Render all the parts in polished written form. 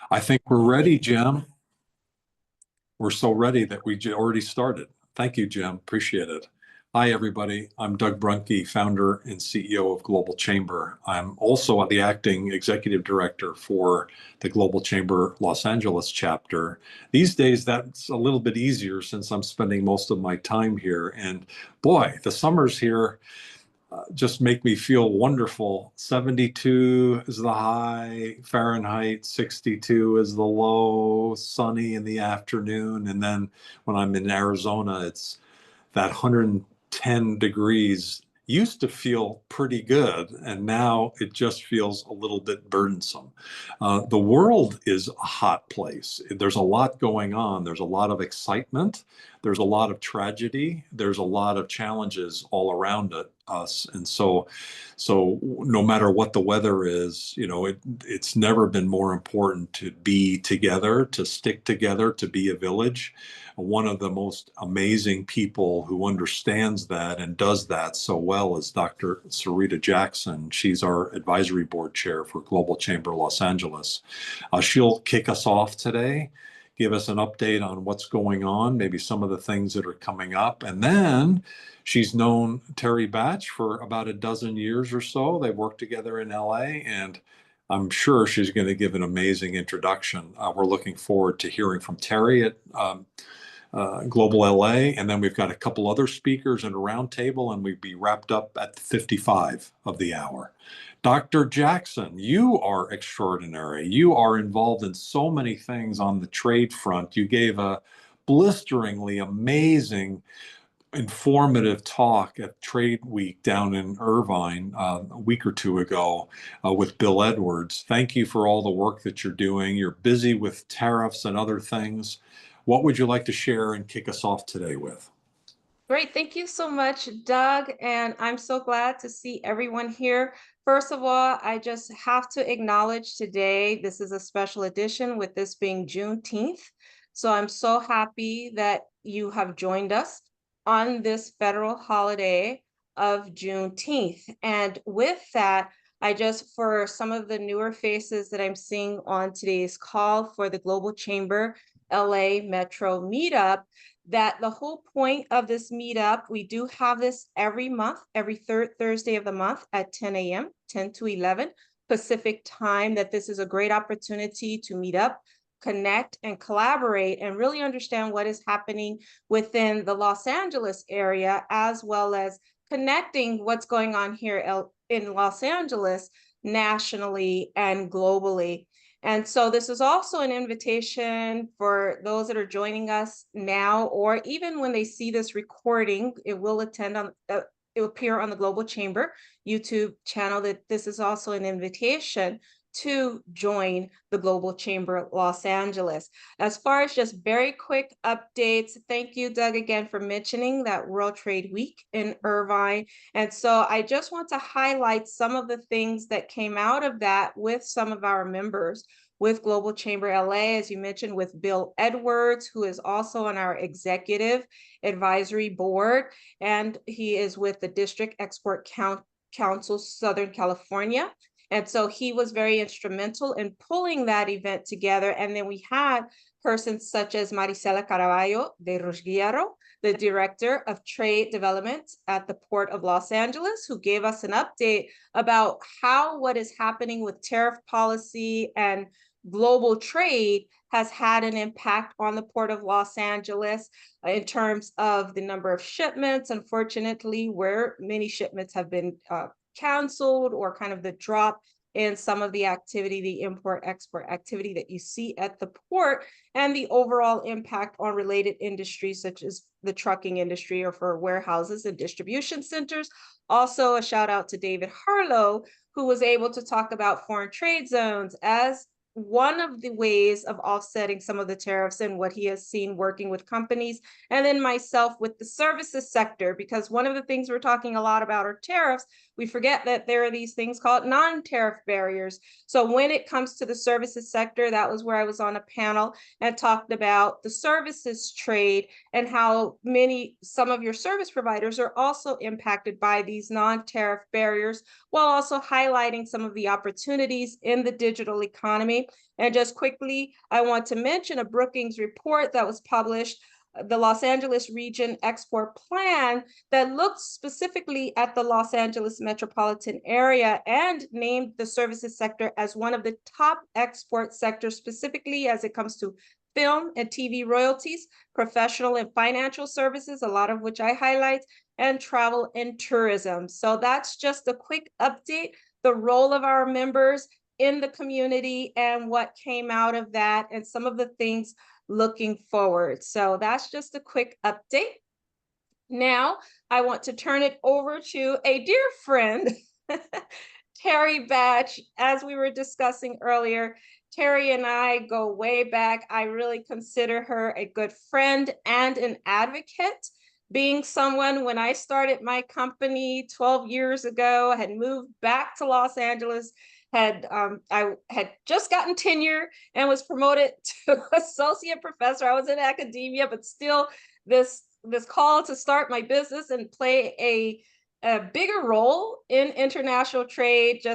I think we're ready, Jim. We're so ready that we already started. Thank you, Jim. Appreciate it. Hi, everybody. I'm Doug Brunke, founder and CEO of Global Chamber. I'm also the acting executive director for the Global Chamber Los Angeles chapter. These days, that's a little bit easier since I'm spending most of my time here. And boy, the summers here just make me feel wonderful. 72 is the high Fahrenheit, 62 is the low, sunny in the afternoon. And then when I'm in Arizona, it's that 110 degrees used to feel pretty good, and now it just feels a little bit burdensome. The world is a hot place. There's a lot going on. There's a lot of excitement. There's a lot of tragedy. There's a lot of challenges all around us. And so no matter what the weather is, it's never been more important to be together, to stick together, to be a village. One of the most amazing people who understands that and does that so well is Dr. Sarita Jackson. She's our advisory board chair for Global Chamber Los Angeles. She'll kick us off today, give us an update on what's going on, maybe some of the things that are coming up. And then she's known Terry Batch for about a dozen years or so. They've worked together in LA, and I'm sure she's going to give an amazing introduction. We're looking forward to hearing from Terry at Global LA, and then we've got a couple other speakers and a roundtable, and we'd be wrapped up at 55 of the hour. Dr. Jackson, you are extraordinary. You are involved in so many things on the trade front. You gave a blisteringly amazing, informative talk at Trade Week down in Irvine a week or two ago with Bill Edwards. Thank you for all the work that you're doing. You're busy with tariffs and other things. What would you like to share and kick us off today with? Great. Thank you so much, Doug. And I'm so glad to see everyone here. First of all, I just have to acknowledge today, this is a special edition with this being Juneteenth. So I'm so happy that you have joined us on this federal holiday of Juneteenth. And with that, for some of the newer faces that I'm seeing on today's call for the Global Chamber LA Metro Meetup, that the whole point of this meetup, we do have this every month, every third Thursday of the month at 10 a.m., 10 to 11 Pacific time, that this is a great opportunity to meet up, connect, and collaborate, and really understand what is happening within the Los Angeles area, as well as connecting what's going on here in Los Angeles nationally and globally. And so this is also an invitation for those that are joining us now, or even when they see this recording, it will appear on the Global Chamber YouTube channel, that this is also an invitation to join the Global Chamber Los Angeles. As far as just very quick updates, thank you, Doug, again for mentioning that World Trade Week in Irvine. And so I just want to highlight some of the things that came out of that with some of our members with Global Chamber LA, as you mentioned, with Bill Edwards, who is also on our executive advisory board, and he is with the District Export Council, Southern California. And so he was very instrumental in pulling that event together. And then we had persons such as Marisela Caraballo de Ruggiero, the Director of Trade Development at the Port of Los Angeles, who gave us an update about how what is happening with tariff policy and global trade has had an impact on the Port of Los Angeles in terms of the number of shipments, unfortunately, where many shipments have been canceled, or kind of the drop in some of the activity, the import-export activity that you see at the port, and the overall impact on related industries such as the trucking industry or for warehouses and distribution centers. Also, a shout out to David Harlow, who was able to talk about foreign trade zones as one of the ways of offsetting some of the tariffs and what he has seen working with companies, and then myself with the services sector, because one of the things we're talking a lot about are tariffs. We forget that there are these things called non-tariff barriers. So when it comes to the services sector, that was where I was on a panel and talked about the services trade and how some of your service providers are also impacted by these non-tariff barriers, while also highlighting some of the opportunities in the digital economy And just quickly, I want to mention a Brookings report that was published, the Los Angeles Region Export Plan, that looked specifically at the Los Angeles metropolitan area and named the services sector as one of the top export sectors, specifically as it comes to film and TV royalties, professional and financial services, a lot of which I highlight, and travel and tourism. So that's just a quick update, the role of our members in the community and what came out of that, and some of the things looking forward. So that's just a quick update. Now, I want to turn it over to a dear friend, Terry Batch. As we were discussing earlier, Terry and I go way back. I really consider her a good friend and an advocate. Being someone, when I started my company 12 years ago, I had moved back to Los Angeles, I had just gotten tenure and was promoted to associate professor. I was in academia, but still this call to start my business and play a bigger role in international trade,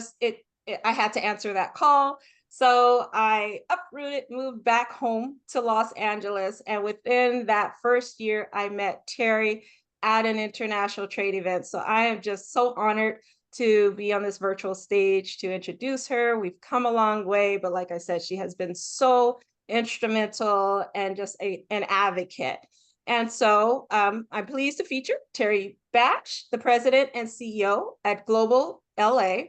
I had to answer that call. So I uprooted, moved back home to Los Angeles. And within that first year, I met Terry at an international trade event. So I am just so honored to be on this virtual stage to introduce her. We've come a long way, but like I said, she has been so instrumental and just an advocate. And so I'm pleased to feature Terry Batch, the president and CEO at Global LA.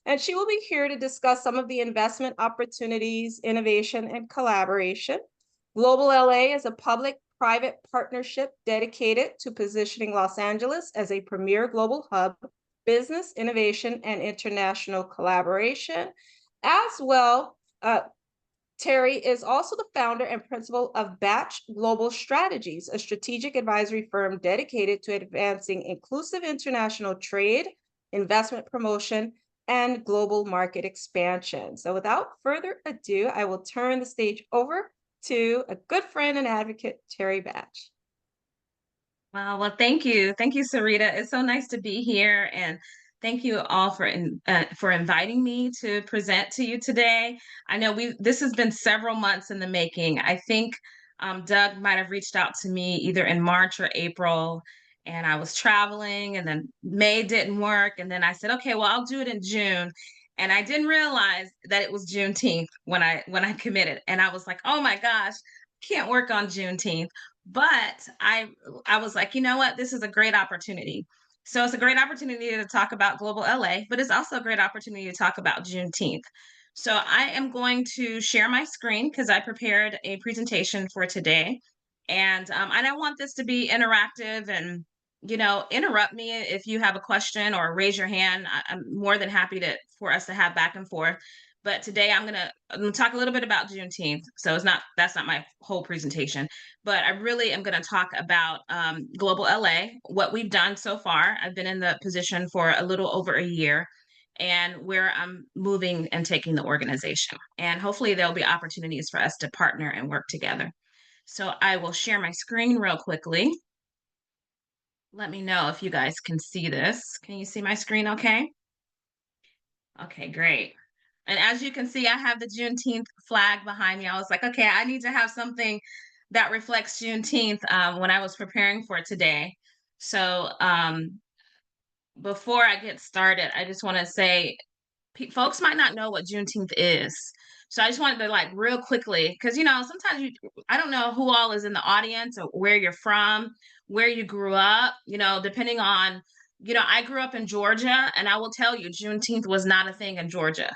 And she will be here to discuss some of the investment opportunities, innovation, and collaboration. Global LA is a public-private partnership dedicated to positioning Los Angeles as a premier global hub, business, innovation, and international collaboration. As well, Terry is also the founder and principal of Batch Global Strategies, a strategic advisory firm dedicated to advancing inclusive international trade, investment promotion, and global market expansion. So without further ado, I will turn the stage over to a good friend and advocate, Terry Batch. Wow, well, thank you. Thank you, Sarita. It's so nice to be here. And thank you all for inviting me to present to you today. I know this has been several months in the making. I think Doug might have reached out to me either in March or April, and I was traveling, and then May didn't work. And then I said, okay, well, I'll do it in June. And I didn't realize that it was Juneteenth when I committed. And I was like, oh my gosh, can't work on Juneteenth. But I was like, you know what? This is a great opportunity. So it's a great opportunity to talk about Global LA, but it's also a great opportunity to talk about Juneteenth. So I am going to share my screen because I prepared a presentation for today. And I want this to be interactive, and interrupt me if you have a question or raise your hand. I'm more than happy for us to have back and forth. But today I'm gonna talk a little bit about Juneteenth. So that's not my whole presentation, but I really am gonna talk about Global LA, what we've done so far. I've been in the position for a little over a year, and where I'm moving and taking the organization. And hopefully there'll be opportunities for us to partner and work together. So I will share my screen real quickly. Let me know if you guys can see this. Can you see my screen okay? Okay, great. And as you can see, I have the Juneteenth flag behind me. I was like, okay, I need to have something that reflects Juneteenth when I was preparing for today. So before I get started, I just want to say, folks might not know what Juneteenth is. So I just wanted to real quickly, because sometimes I don't know who all is in the audience or where you're from, where you grew up, depending on, I grew up in Georgia, and I will tell you, Juneteenth was not a thing in Georgia.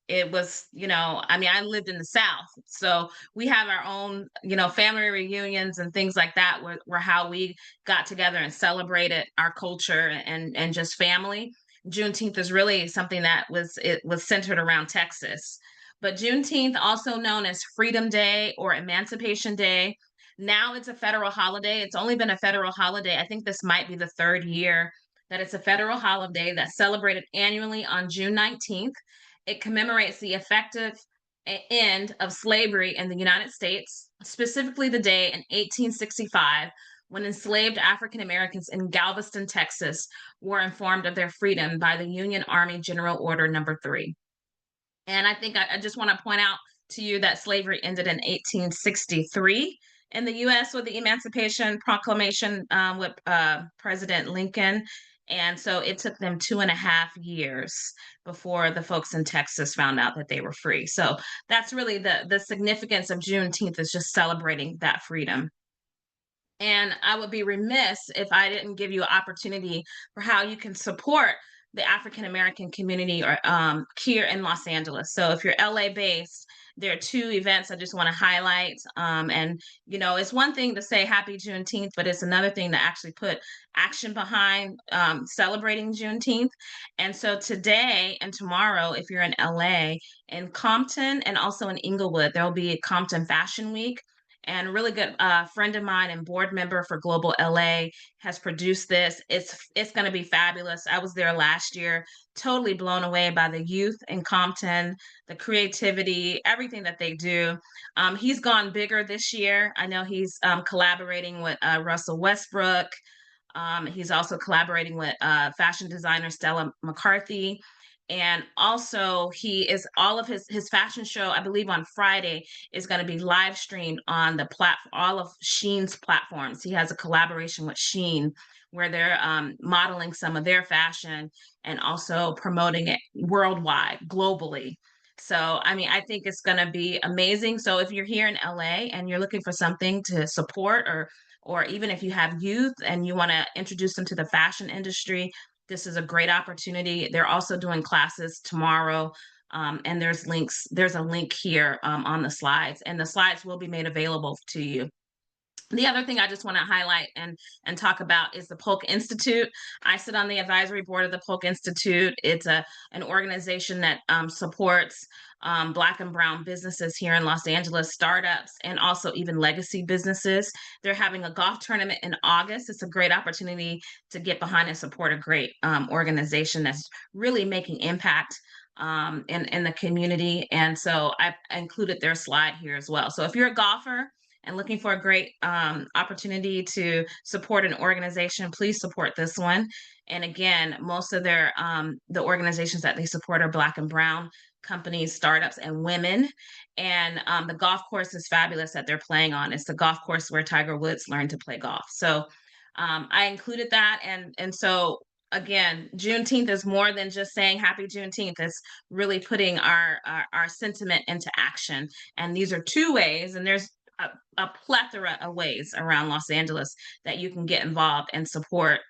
It was, I lived in the South. So we have our own, family reunions and things like that, were how we got together and celebrated our culture and just family. Juneteenth is really something that was centered around Texas. But Juneteenth, also known as Freedom Day or Emancipation Day, now it's a federal holiday. It's only been a federal holiday. I think this might be the third year that it's a federal holiday that's celebrated annually on June 19th. It commemorates the effective end of slavery in the United States, specifically the day in 1865 when enslaved African Americans in Galveston, Texas, were informed of their freedom by the Union Army General Order Number 3. And I think I just want to point out to you that slavery ended in 1863 in the U.S. with the Emancipation Proclamation with President Lincoln. And so it took them 2.5 years before the folks in Texas found out that they were free. So that's really the significance of Juneteenth, is just celebrating that freedom. And I would be remiss if I didn't give you an opportunity for how you can support the African American community or here in Los Angeles. So if you're LA based, there are two events I just want to highlight. And it's one thing to say Happy Juneteenth, but it's another thing to actually put action behind celebrating Juneteenth. And so today and tomorrow, if you're in LA, in Compton and also in Inglewood, there will be a Compton Fashion Week. And a really good friend of mine and board member for Global LA has produced this. It's going to be fabulous. I was there last year, totally blown away by the youth in Compton, the creativity, everything that they do. He's gone bigger this year. I know he's collaborating with Russell Westbrook. He's also collaborating with fashion designer Stella McCarthy. And also all of his fashion show, I believe on Friday, is going to be live streamed on all of Shein's platforms. He has a collaboration with Shein where they're modeling some of their fashion and also promoting it worldwide, globally. So, I mean, I think it's going to be amazing. So if you're here in LA and you're looking for something to support, or even if you have youth and you want to introduce them to the fashion industry, this is a great opportunity. They're also doing classes tomorrow. And there's a link here on the slides, and the slides will be made available to you. The other thing I just want to highlight and talk about is the Polk Institute. I sit on the advisory board of the Polk Institute. It's an organization that supports Black and Brown businesses here in Los Angeles, startups, and also even legacy businesses. They're having a golf tournament in August. It's a great opportunity to get behind and support a great organization that's really making impact in the community. And so I included their slide here as well. So if you're a golfer and looking for a great opportunity to support an organization, please support this one. And again, most of the organizations that they support are Black and Brown companies, startups, and women. And the golf course is fabulous that they're playing on. It's the golf course where Tiger Woods learned to play golf. So I included that. And so again, Juneteenth is more than just saying Happy Juneteenth. It's really putting our sentiment into action. And these are two ways, and there's a plethora of ways around Los Angeles that you can get involved and support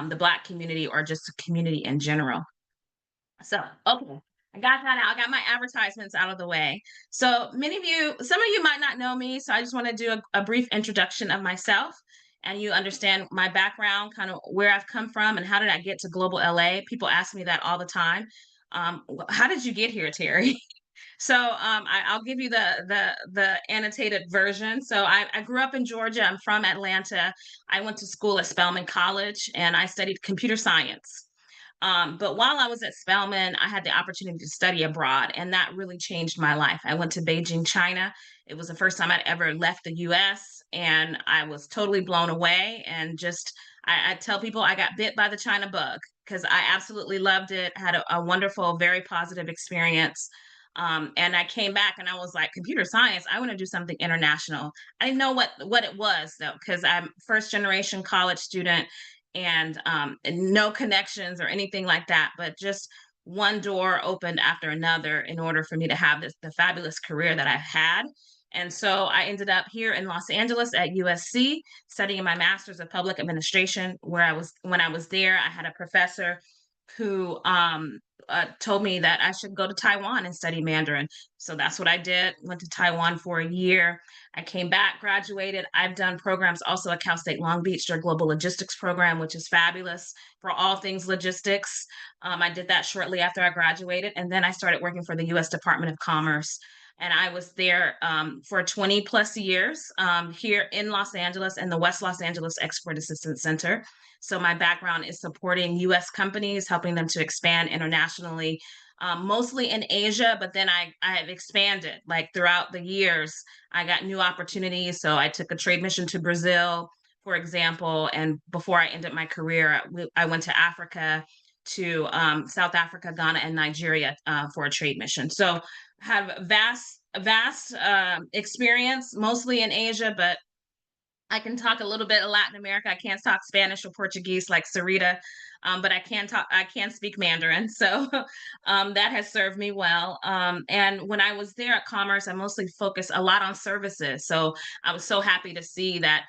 the Black community or just the community in general. So, okay, I got that out. I got my advertisements out of the way. So some of you might not know me, so I just want to do a brief introduction of myself, and you understand my background, kind of where I've come from, and how did I get to Global LA. People ask me that all the time. How did you get here, Terry? So I'll give you the annotated version. So I grew up in Georgia. I'm from Atlanta. I went to school at Spelman College, and I studied computer science. But while I was at Spelman, I had the opportunity to study abroad, and that really changed my life. I went to Beijing, China. It was the first time I'd ever left the US, and I was totally blown away. And I tell people I got bit by the China bug because I absolutely loved it, had a wonderful, very positive experience. And I came back and I was like, computer science, I want to do something international. I didn't know what it was though, because I'm first generation college student and no connections or anything like that, but just one door opened after another in order for me to have the fabulous career that I've had. And so I ended up here in Los Angeles at USC studying my master's of public administration, when I was there, I had a professor who told me that I should go to Taiwan and study Mandarin. So that's what I did. Went to Taiwan for a year. I came back, graduated. I've done programs also at Cal State Long Beach, their global logistics program, which is fabulous for all things logistics. I did that shortly after I graduated. And then I started working for the US Department of Commerce. And I was there for 20 plus years here in Los Angeles and the West Los Angeles Export Assistance Center. So my background is supporting US companies, helping them to expand internationally, mostly in Asia, but then I have expanded like throughout the years. I got new opportunities. So I took a trade mission to Brazil, for example, and before I ended my career, I went to Africa, to South Africa, Ghana, and Nigeria for a trade mission. So I have vast a vast experience, mostly in Asia, but I can talk a little bit of Latin America. I can't talk Spanish or Portuguese like Sarita, but I can speak Mandarin. So that has served me well. And when I was there at Commerce, I mostly focused a lot on services. So I was so happy to see that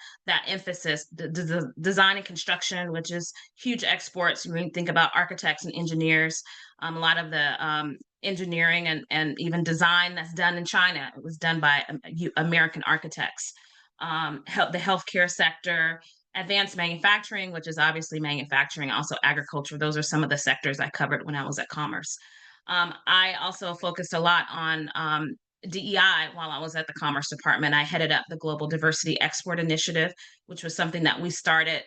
emphasis, the design and construction, which is huge exports. When you think about architects and engineers, a lot of the engineering and even design that's done in China, it was done by American architects. The healthcare sector, advanced manufacturing, which is obviously manufacturing, also agriculture. Those are some of the sectors I covered when I was at Commerce. I also focused a lot on DEI while I was at the Commerce Department. I headed up the Global Diversity Export Initiative, which was something that we started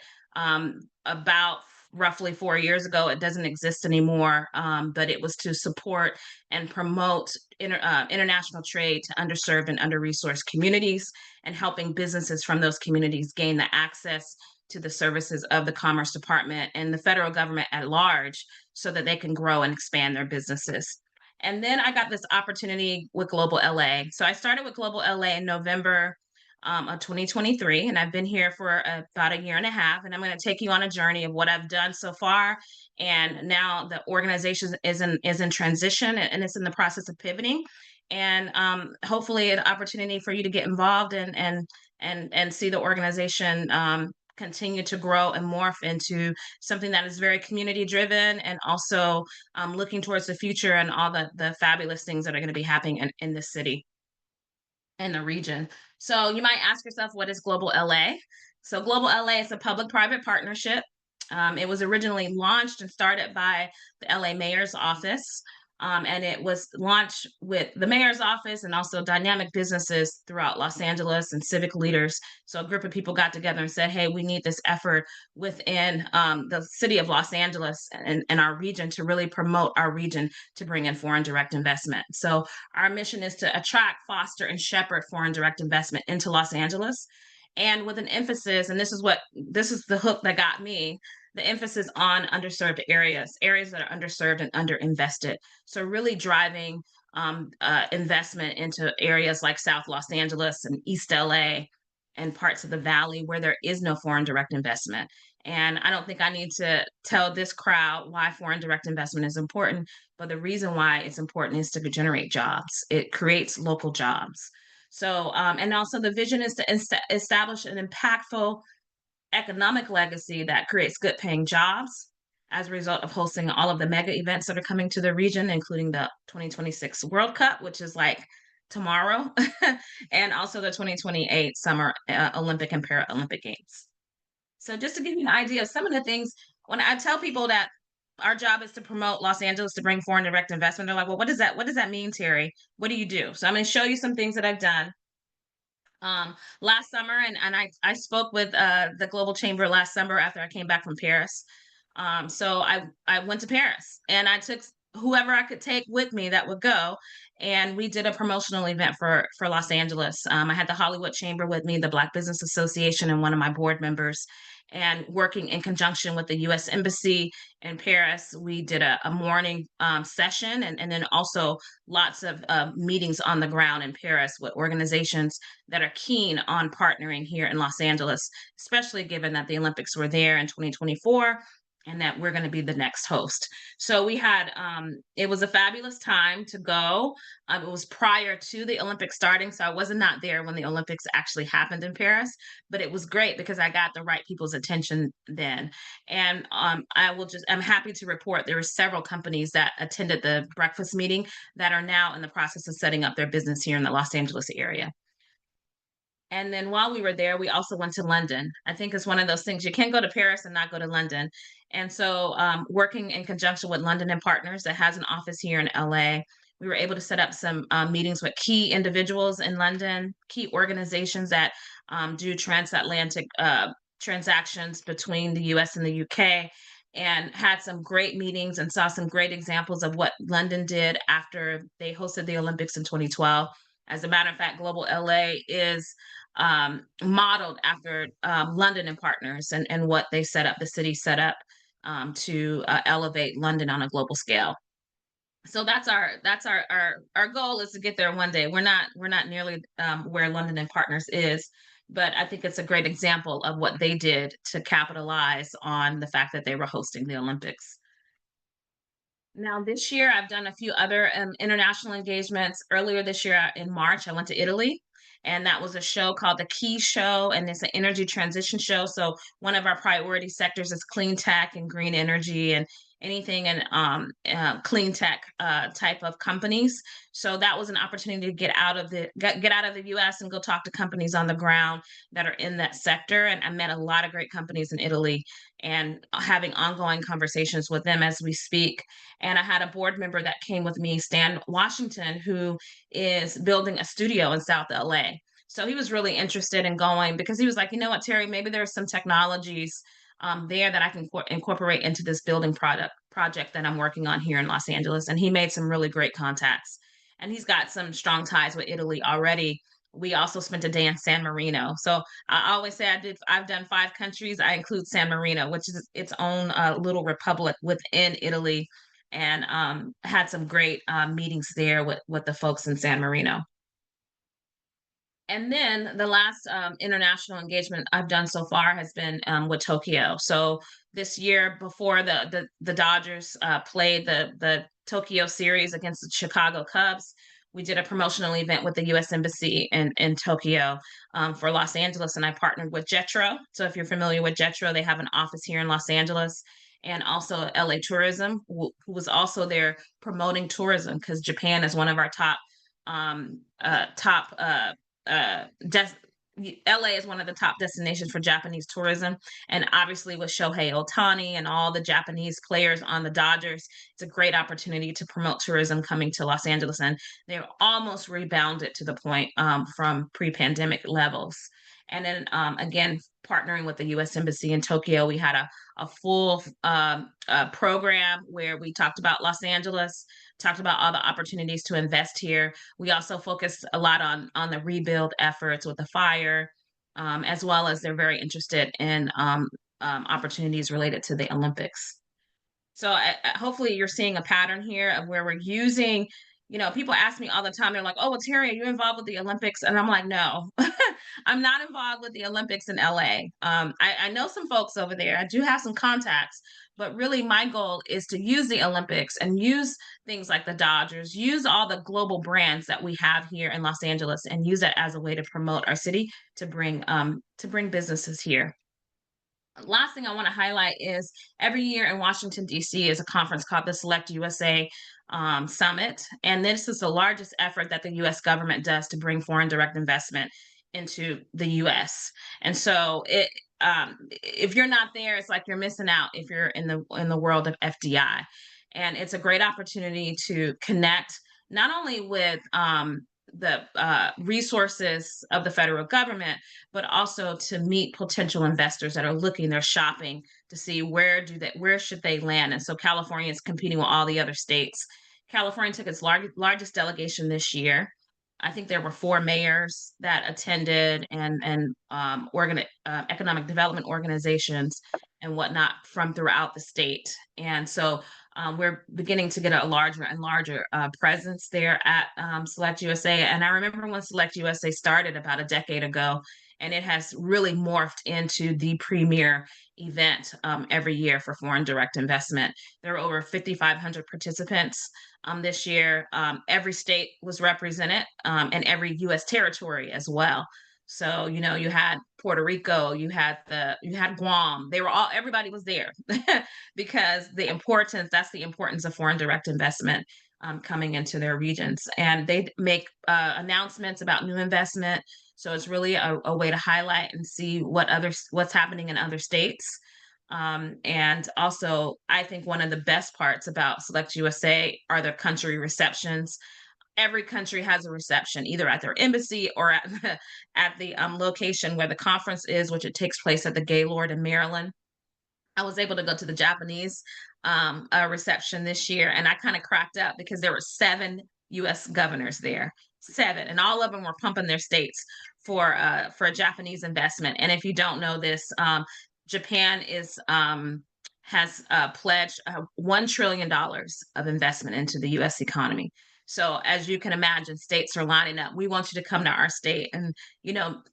about roughly 4 years ago. It doesn't exist anymore, but it was to support and promote international trade to underserved and under-resourced communities, and helping businesses from those communities gain the access to the services of the Commerce Department and the federal government at large, so that they can grow and expand their businesses. And then I got this opportunity with Global LA. So I started with Global LA in November of 2023, and I've been here for about a year and a half. And I'm going to take you on a journey of what I've done so far. And now the organization is in transition, and it's in the process of pivoting. And hopefully, an opportunity for you to get involved and see the organization continue to grow and morph into something that is very community driven, and also looking towards the future and all the fabulous things that are going to be happening in the city and the region. So you might ask yourself, what is Global LA? So Global LA is a public-private partnership. It was originally launched and started by the LA Mayor's Office. And it was launched with the mayor's office and also dynamic businesses throughout Los Angeles and civic leaders. So a group of people got together and said, hey, we need this effort within the city of Los Angeles and our region to really promote our region to bring in foreign direct investment. So our mission is to attract, foster, and shepherd foreign direct investment into Los Angeles. And with an emphasis, and this is the hook that got me, the emphasis on underserved areas that are underserved and underinvested. So really driving investment into areas like South Los Angeles and East LA and parts of the Valley where there is no foreign direct investment. And I don't think I need to tell this crowd why foreign direct investment is important, but the reason why it's important is to generate jobs. It creates local jobs. So, and also the vision is to establish an impactful economic legacy that creates good paying jobs as a result of hosting all of the mega events that are coming to the region, including the 2026 World Cup, which is like tomorrow, and also the 2028 Summer Olympic and Paralympic Games. So just to give you an idea of some of the things, when I tell people that our job is to promote Los Angeles to bring foreign direct investment, they're like, well, what does that mean, Terry? What do you do? So I'm going to show you some things that I've done last summer, and I spoke with the Global Chamber last summer after I came back from Paris. So I went to Paris, and I took whoever I could take with me that would go, and we did a promotional event for Los Angeles. I had the Hollywood Chamber with me, the Black Business Association, and one of my board members. And working in conjunction with the U.S. Embassy in Paris, we did a morning session, and then also lots of meetings on the ground in Paris with organizations that are keen on partnering here in Los Angeles, especially given that the Olympics were there in 2024 and that we're going to be the next host. So we had, it was a fabulous time to go. It was prior to the Olympics starting, so I was not there when the Olympics actually happened in Paris, but it was great because I got the right people's attention then. And I'm happy to report there were several companies that attended the breakfast meeting that are now in the process of setting up their business here in the Los Angeles area. And then while we were there, we also went to London. I think it's one of those things, you can't go to Paris and not go to London. And so working in conjunction with London and Partners that has an office here in LA, we were able to set up some meetings with key individuals in London, key organizations that do transatlantic transactions between the US and the UK, and had some great meetings and saw some great examples of what London did after they hosted the Olympics in 2012. As a matter of fact, Global LA is modeled after London and Partners and what they set up, the city set up to elevate London on a global scale. So our goal is to get there one day. We're not nearly where London and Partners is, but I think it's a great example of what they did to capitalize on the fact that they were hosting the Olympics. Now, this year, I've done a few other international engagements. Earlier this year in March, I went to Italy, and that was a show called the Key Show, and it's an energy transition show. So, one of our priority sectors is clean tech and green energy and anything in clean tech type of companies. So that was an opportunity to get out of the U.S. and go talk to companies on the ground that are in that sector. And I met a lot of great companies in Italy and having ongoing conversations with them as we speak. And I had a board member that came with me, Stan Washington, who is building a studio in South LA. So he was really interested in going because he was like, you know what, Terry, maybe there's some technologies there that I can incorporate into this building project that I'm working on here in Los Angeles. And he made some really great contacts. And he's got some strong ties with Italy already. We also spent a day in San Marino. So I always say I've done 5 countries. I include San Marino, which is its own little republic within Italy, and had some great meetings there with the folks in San Marino. And then the last international engagement I've done so far has been with Tokyo. So this year, before the Dodgers played the Tokyo series against the Chicago Cubs, we did a promotional event with the U.S. Embassy in Tokyo for Los Angeles, and I partnered with Jetro. So if you're familiar with Jetro, they have an office here in Los Angeles, and also LA Tourism, who was also there promoting tourism because Japan is one of our top LA is one of the top destinations for Japanese tourism. And obviously, with Shohei Ohtani and all the Japanese players on the Dodgers, it's a great opportunity to promote tourism coming to Los Angeles. And they're almost rebounded to the point from pre pandemic levels. And then again, partnering with the US Embassy in Tokyo, we had a full program where we talked about Los Angeles, talked about all the opportunities to invest here. We also focused a lot on the rebuild efforts with the fire, as well as they're very interested in opportunities related to the Olympics. So hopefully you're seeing a pattern here of where we're using, people ask me all the time, they're like, oh, well, Terry, are you involved with the Olympics? And I'm like, no, I'm not involved with the Olympics in LA. I know some folks over there. I do have some contacts, but really my goal is to use the Olympics and use things like the Dodgers, use all the global brands that we have here in Los Angeles and use that as a way to promote our city to bring businesses here. Last thing I want to highlight is every year in Washington, D.C. is a conference called the Select USA Summit. And this is the largest effort that the U.S. government does to bring foreign direct investment into the U.S. And so if you're not there, it's like you're missing out if you're in the world of FDI. And it's a great opportunity to connect not only with the resources of the federal government, but also to meet potential investors that are looking, they're shopping to see where should they land. And so California is competing with all the other states. California took its largest delegation this year. I think there were 4 mayors that attended and economic development organizations and whatnot from throughout the state. And so we're beginning to get a larger and larger presence there at Select USA. And I remember when Select USA started about a decade ago, and it has really morphed into the premier event every year for foreign direct investment. There are over 5,500 participants this year. Every state was represented and every U.S. territory as well. So, you had Puerto Rico, you had Guam. Everybody was there because that's the importance of foreign direct investment coming into their regions. And they make announcements about new investment. So it's really a way to highlight and see what's happening in other states. And also, I think one of the best parts about Select USA are their country receptions. Every country has a reception, either at their embassy or at the location where the conference is, which it takes place at the Gaylord in Maryland. I was able to go to the Japanese reception this year, and I kind of cracked up because there were 7 U.S. governors there, 7, and all of them were pumping their states for a Japanese investment. And if you don't know this, Japan has pledged $1 trillion of investment into the U.S. economy. So as you can imagine, states are lining up. We want you to come to our state. And,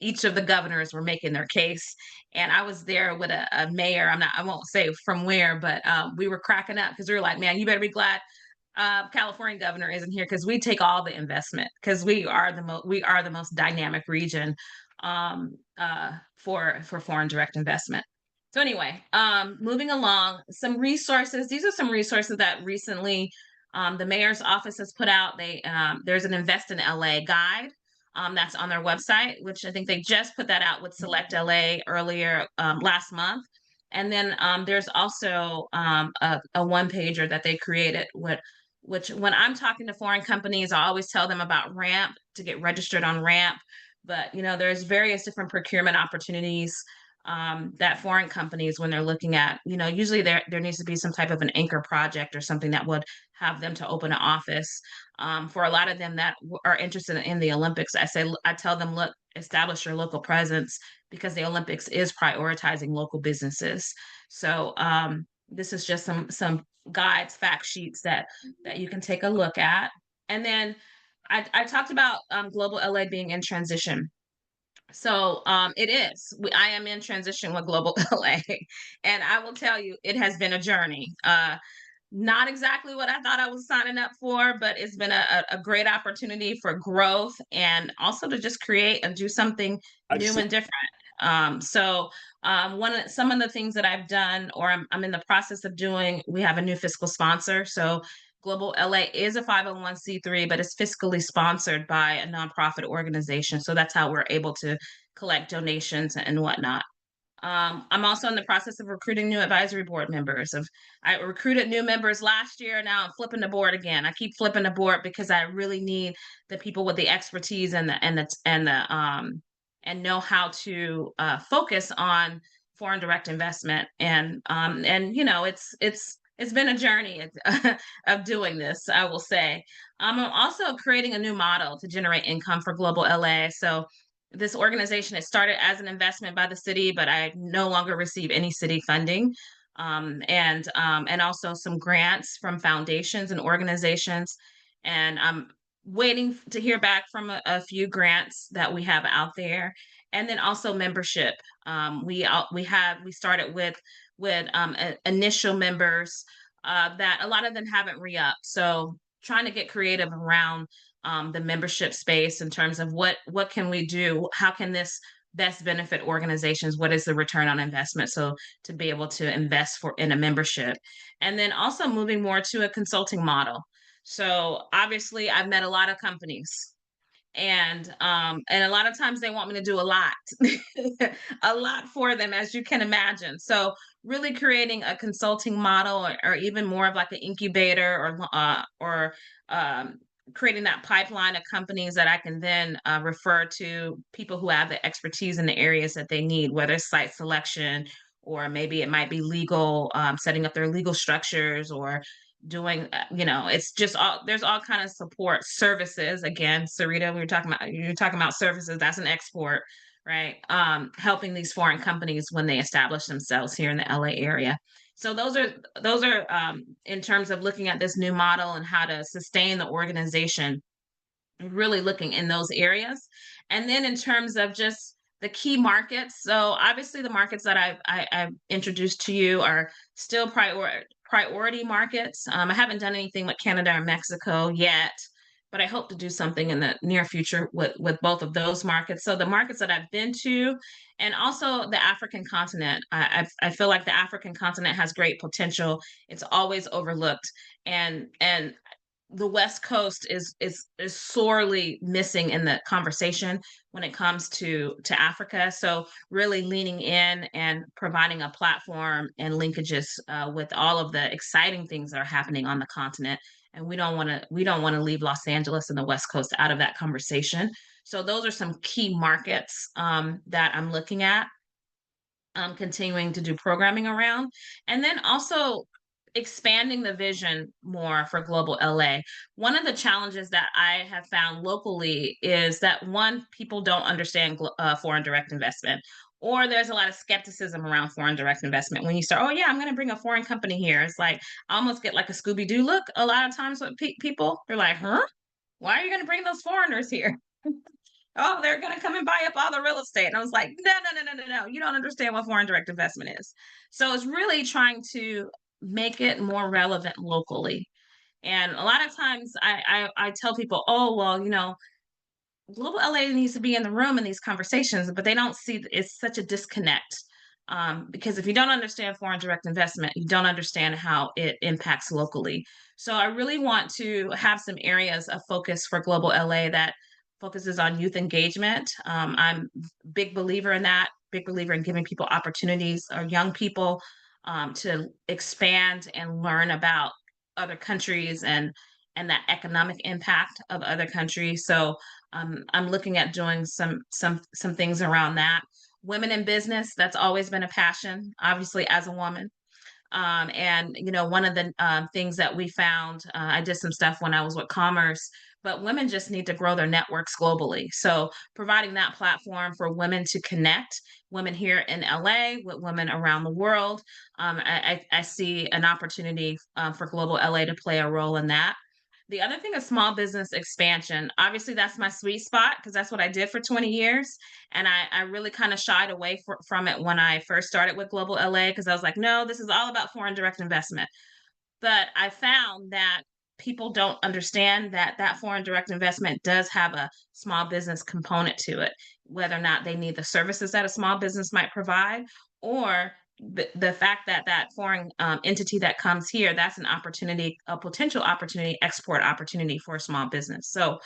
each of the governors were making their case. And I was there with a mayor. I won't say from where, but we were cracking up because we were like, man, you better be glad California governor isn't here, because we take all the investment, because we are the most dynamic region for foreign direct investment. So anyway, moving along, some resources. These are some resources that recently the mayor's office has put out. There's an Invest in LA guide that's on their website, which I think they just put that out with Select LA earlier last month. And then there's also a one pager that they created which when I'm talking to foreign companies, I always tell them about RAMP, to get registered on RAMP. But there's various different procurement opportunities that foreign companies, when they're looking at, usually there needs to be some type of an anchor project or something that would have them to open an office. For a lot of them that are interested in the Olympics, I tell them, look, establish your local presence, because the Olympics is prioritizing local businesses. So this is just some guides, fact sheets that you can take a look at. And then I talked about Global LA being in transition. So it is. I am in transition with Global LA, and I will tell you, it has been a journey. Not exactly what I thought I was signing up for, but it's been a great opportunity for growth, and also to just create and do something new and different. Some of the things that I've done, or I'm in the process of doing, we have a new fiscal sponsor. So Global LA is a 501c3, but it's fiscally sponsored by a nonprofit organization. So that's how we're able to collect donations and whatnot. I'm also in the process of recruiting new advisory board members. I recruited new members last year. Now I'm flipping the board again. I keep flipping the board because I really need the people with the expertise and know how to focus on foreign direct investment. And it's been a journey of doing this, I will say. I'm also creating a new model to generate income for Global LA. So this organization, it started as an investment by the city, but I no longer receive any city funding. And also some grants from foundations and organizations. And I'm waiting to hear back from a few grants that we have out there. And then also membership. We started with initial members that a lot of them haven't re-upped. So trying to get creative around the membership space in terms of what can we do? How can this best benefit organizations? What is the return on investment? So to be able to invest in a membership, and then also moving more to a consulting model. So obviously I've met a lot of companies, and a lot of times they want me to do a lot a lot for them, as you can imagine. So really creating a consulting model, or even more of like an incubator, or creating that pipeline of companies that I can then refer to people who have the expertise in the areas that they need, whether it's site selection, or maybe it might be legal, setting up their legal structures, or doing it's just there's all kind of support services. Again, Sarita, you're talking about services. That's an export, right? Helping these foreign companies when they establish themselves here in the LA area. So those are in terms of looking at this new model and how to sustain the organization, really looking in those areas. And then in terms of just the key markets, so obviously the markets that I've introduced to you are still priority markets. I haven't done anything with Canada or Mexico yet, but I hope to do something in the near future with both of those markets. So the markets that I've been to, and also the African continent. I feel like the African continent has great potential. It's always overlooked, and the West Coast is sorely missing in the conversation when it comes to Africa. So really leaning in and providing a platform and linkages with all of the exciting things that are happening on the continent. And we don't want to leave Los Angeles and the West Coast out of that conversation. So those are some key markets that I'm looking at, continuing to do programming around, and then also expanding the vision more for global LA. One of the challenges that I have found locally is that one, people don't understand foreign direct investment, or there's a lot of skepticism around foreign direct investment. When you start, oh yeah, I'm going to bring a foreign company here, it's like I almost get like a Scooby Doo look a lot of times with people. They're like, huh? Why are you going to bring those foreigners here? Oh, they're going to come and buy up all the real estate. And I was like, no, no, no, no, no, no. You don't understand what foreign direct investment is. So it's really trying to make it more relevant locally. And a lot of times I tell people, oh, well, global LA needs to be in the room in these conversations, but they don't see it's such a disconnect. Because if you don't understand foreign direct investment, you don't understand how it impacts locally. So I really want to have some areas of focus for global LA that focuses on youth engagement. I'm a big believer in that, big believer in giving people opportunities or young people to expand and learn about other countries and that economic impact of other countries. So I'm looking at doing some things around that. Women in business, that's always been a passion, obviously, as a woman. And one of the things that we found, I did some stuff when I was with Commerce, but women just need to grow their networks globally. So providing that platform for women to connect, women here in LA with women around the world, I see an opportunity for global LA to play a role in that. The other thing is small business expansion. Obviously, that's my sweet spot because that's what I did for 20 years. And I really kind of shied away from it when I first started with Global LA because I was like, no, this is all about foreign direct investment. But I found that people don't understand that that foreign direct investment does have a small business component to it, whether or not they need the services that a small business might provide, or the fact that that foreign entity that comes here, that's an opportunity, a potential opportunity, export opportunity for a small business. So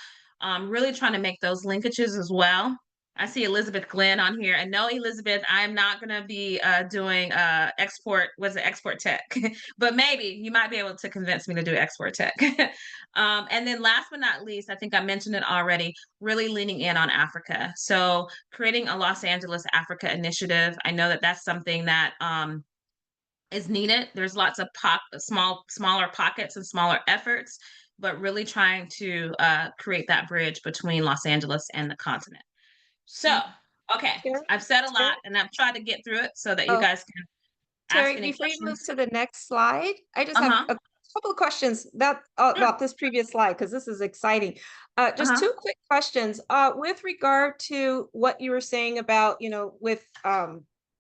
really trying to make those linkages as well. I see Elizabeth Glenn on here, and no, Elizabeth, I'm not going to be doing export tech, but maybe you might be able to convince me to do export tech. And then last but not least, I think I mentioned it already, really leaning in on Africa. So creating a Los Angeles Africa initiative. I know that that's something that is needed. There's lots of smaller pockets and smaller efforts, but really trying to create that bridge between Los Angeles and the continent. So, okay, Terry, I've said a Terry? lot and I've tried to get through it so that you Oh, guys can ask Terry, any before you move questions. to the next slide, I just have Uh-huh. a couple of questions Sure. about this previous slide because this is exciting. Just Uh-huh. two quick questions. With regard to what you were saying about, with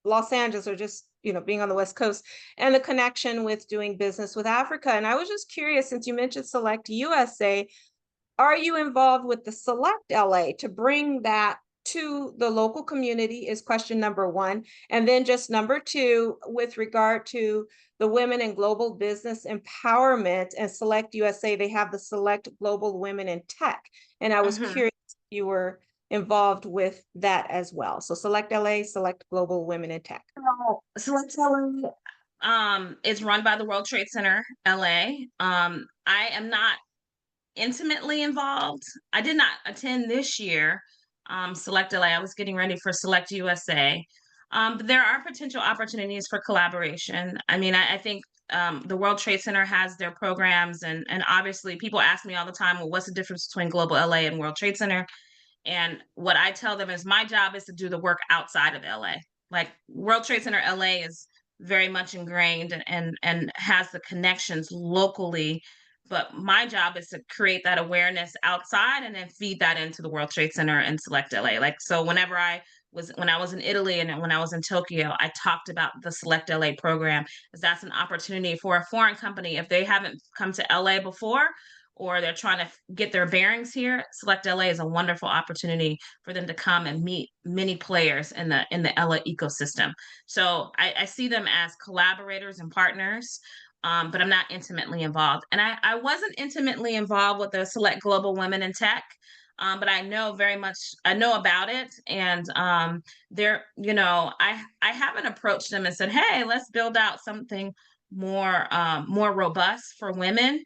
Los Angeles or just, being on the West Coast and the connection with doing business with Africa. And I was just curious, since you mentioned Select USA, are you involved with the Select LA to bring that to the local community is question number one. And then just number two, with regard to the women in global business empowerment and Select USA, they have the Select Global Women in Tech. And I was Mm-hmm. curious if you were involved with that as well. So Select LA, Select Global Women in Tech. Select LA is run by the World Trade Center LA. I am not intimately involved. I did not attend this year, Select LA. I was getting ready for Select USA. But there are potential opportunities for collaboration. I mean, I think the World Trade Center has their programs, and obviously people ask me all the time, well, what's the difference between Global LA and World Trade Center? And what I tell them is my job is to do the work outside of LA. Like World Trade Center LA is very much ingrained and has the connections locally, but my job is to create that awareness outside and then feed that into the World Trade Center and Select LA. Like so when I was in Italy and when I was in Tokyo, I talked about the Select LA program, as that's an opportunity for a foreign company if they haven't come to LA before or they're trying to get their bearings here. Select LA is a wonderful opportunity for them to come and meet many players in the LA ecosystem. So I see them as collaborators and partners, but I'm not intimately involved. And I wasn't intimately involved with the Select Global Women in Tech. But I know I know about it. And I haven't approached them and said, hey, let's build out something more robust for women.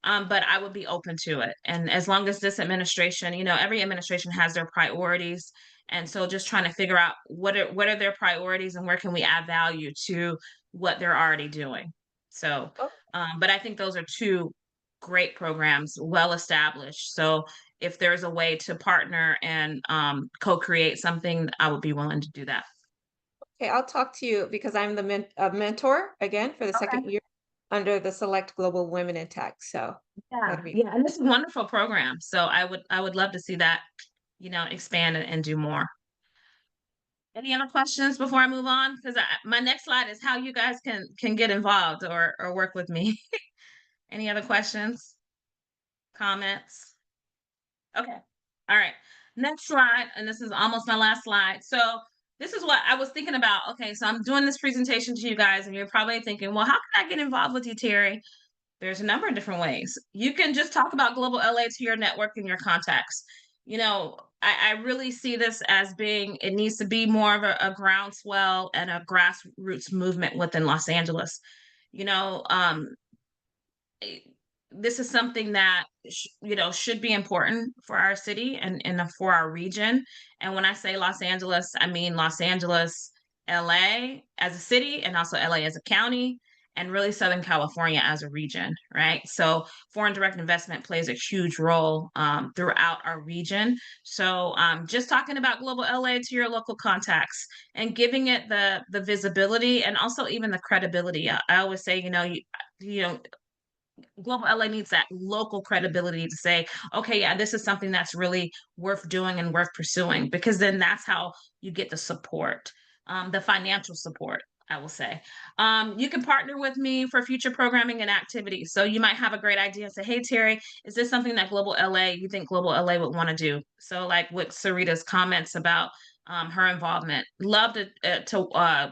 But I would be open to it. And as long as this administration, every administration has their priorities. And so just trying to figure out what are their priorities and where can we add value to what they're already doing. So But I think those are two great programs, well established. So if there's a way to partner and co-create something, I would be willing to do that. Okay, I'll talk to you because I'm the mentor again for the second Okay. year under the Select Global Women in Tech. So Yeah, that'd be yeah, and this is a wonderful program. So I would love to see that, expand and do more. Any other questions before I move on? Because my next slide is how you guys can get involved or work with me. Any other questions, comments? Okay. All right. Next slide, and this is almost my last slide. So this is what I was thinking about. Okay, so I'm doing this presentation to you guys, and you're probably thinking, well, how can I get involved with you, Terry? There's a number of different ways. You can just talk about Global LA to your network and your contacts. I really see this as being, it needs to be more of a groundswell and a grassroots movement within Los Angeles. You know, eh, this is something that should be important for our city and for our region. And when I say Los Angeles, I mean Los Angeles, LA as a city, and also LA as a county, and really Southern California as a region, right? So foreign direct investment plays a huge role throughout our region. So just talking about Global LA to your local contacts and giving it the visibility and also even the credibility. I always say, you know, Global LA needs that local credibility to say, okay, yeah, this is something that's really worth doing and worth pursuing, because then that's how you get the support, the financial support, I will say. You can partner with me for future programming and activities. So you might have a great idea and say, hey, Terry, is this something that you think Global LA would want to do? So like with Sarita's comments about her involvement, love to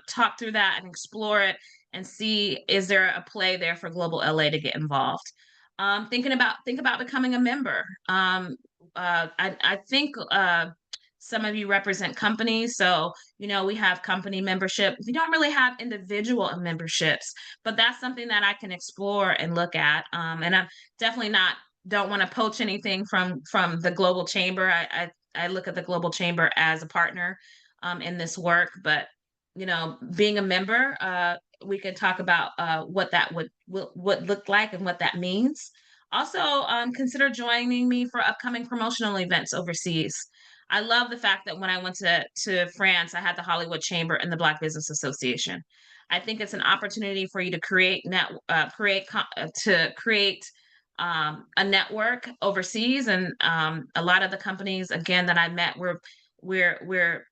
talk through that and explore it and see, is there a play there for Global LA to get involved. Think about becoming a member. I think some of you represent companies, so we have company membership. We don't really have individual memberships, but that's something that I can explore and look at. And I'm definitely not don't want to poach anything from the Global Chamber. I look at the Global Chamber as a partner in this work, but being a member, we can talk about what that would look like and what that means. Also, consider joining me for upcoming promotional events overseas. I love the fact that when I went to France, I had the Hollywood Chamber and the Black Business Association. I think it's an opportunity for you to create a network overseas, and a lot of the companies again that I met we're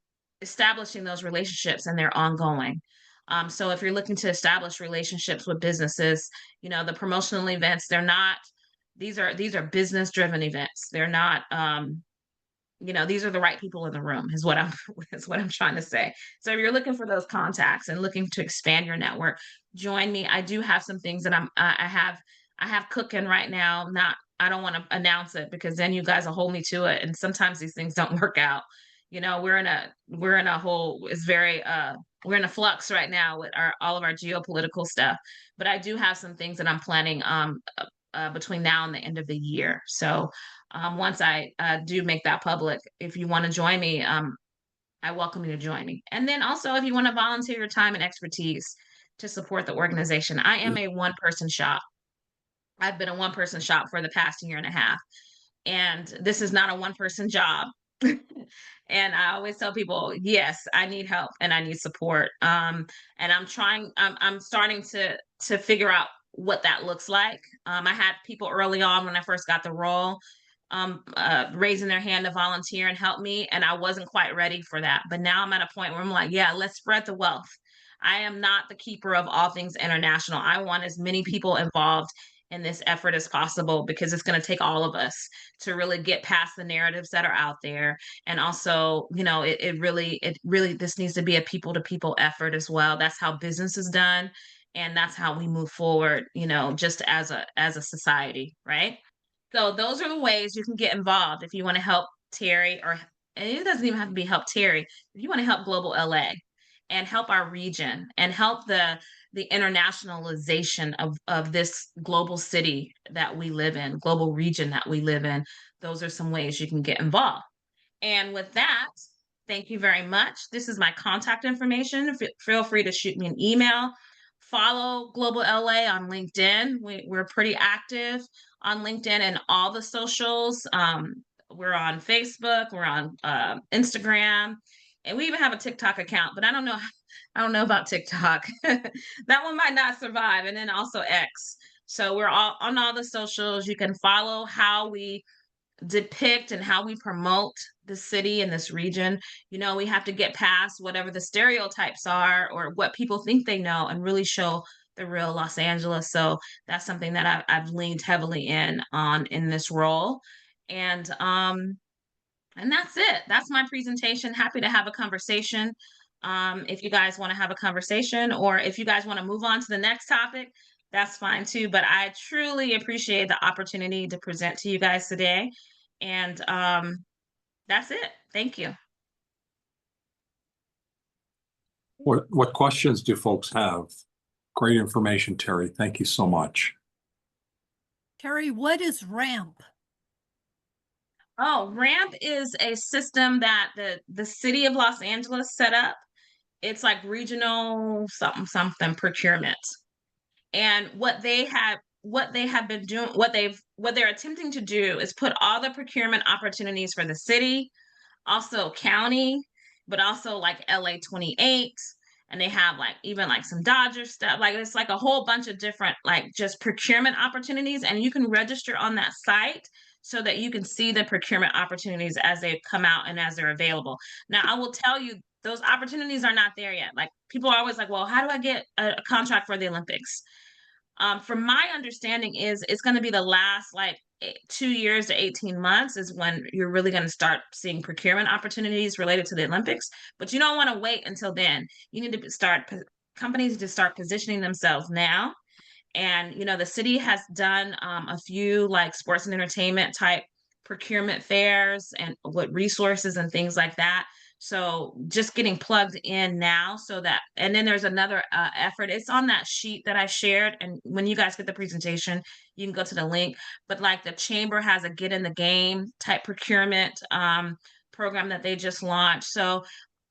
establishing those relationships, and they're ongoing. So if you're looking to establish relationships with businesses, the promotional events, these are business driven events. They're not, these are the right people in the room is what I'm is what I'm trying to say. So if you're looking for those contacts and looking to expand your network, join me. I do have some things that I have cooking right now. I don't want to announce it because then you guys will hold me to it. And sometimes these things don't work out. We're in a whole, it's very we're in a flux right now with all of our geopolitical stuff. But I do have some things that I'm planning between now and the end of the year. So once I do make that public, if you want to join me, I welcome you to join me. And then also, if you want to volunteer your time and expertise to support the organization, I am a one-person shop. I've been a one-person shop for the past year and a half, and this is not a one-person job. And I always tell people, yes, I need help and I need support. And I'm starting to figure out what that looks like. I had people early on when I first got the role raising their hand to volunteer and help me, and I wasn't quite ready for that. But now I'm at a point where I'm like, yeah, let's spread the wealth. I am not the keeper of all things international. I want as many people involved in this effort as possible, because it's going to take all of us to really get past the narratives that are out there. And also, it really this needs to be a people to people effort as well. That's how business is done, and that's how we move forward, just as a society, right? So those are the ways you can get involved if you want to help Terry, and it doesn't even have to be help Terry. If you want to help Global LA and help our region and help the internationalization of this global city that we live in, global region that we live in, those are some ways you can get involved. And with that, thank you very much. This is my contact information. Feel free to shoot me an email, follow Global LA on LinkedIn. We're pretty active on LinkedIn and all the socials. We're on Facebook, we're on Instagram, and we even have a TikTok account, but I don't know. I don't know about TikTok. That one might not survive. And then also X. So we're all on all the socials. You can follow how we depict and how we promote the city and this region. You know, we have to get past whatever the stereotypes are or what people think they know and really show the real Los Angeles. So that's something that I've leaned heavily in on in this role. And that's it. That's my presentation. Happy to have a conversation. If you guys want to have a conversation, or if you guys want to move on to the next topic, that's fine too. But I truly appreciate the opportunity to present to you guys today. And that's it. Thank you. What questions do folks have? Great information, Terry. Thank you so much. Terry, what is RAMP? Oh, RAMP is a system that the city of Los Angeles set up. It's like regional something procurement. And what they have been doing, what they're attempting to do is put all the procurement opportunities for the city, also county, but also like LA 28. And they have like even like some Dodger stuff. Like it's like a whole bunch of different like just procurement opportunities. And you can register on that site so that you can see the procurement opportunities as they come out and as they're available. Now, I will tell you, those opportunities are not there yet. Like people are always like, well, how do I get a contract for the Olympics? From my understanding is it's going to be the last like 2 years to 18 months is when you're really going to start seeing procurement opportunities related to the Olympics. But you don't want to wait until then. You need to companies to start positioning themselves now. And, you know, the city has done a few like sports and entertainment type procurement fairs and what resources and things like that. So just getting plugged in now so that, and then there's another effort. It's on that sheet that I shared. And when you guys get the presentation, you can go to the link. But like the chamber has a get in the game type procurement program that they just launched. So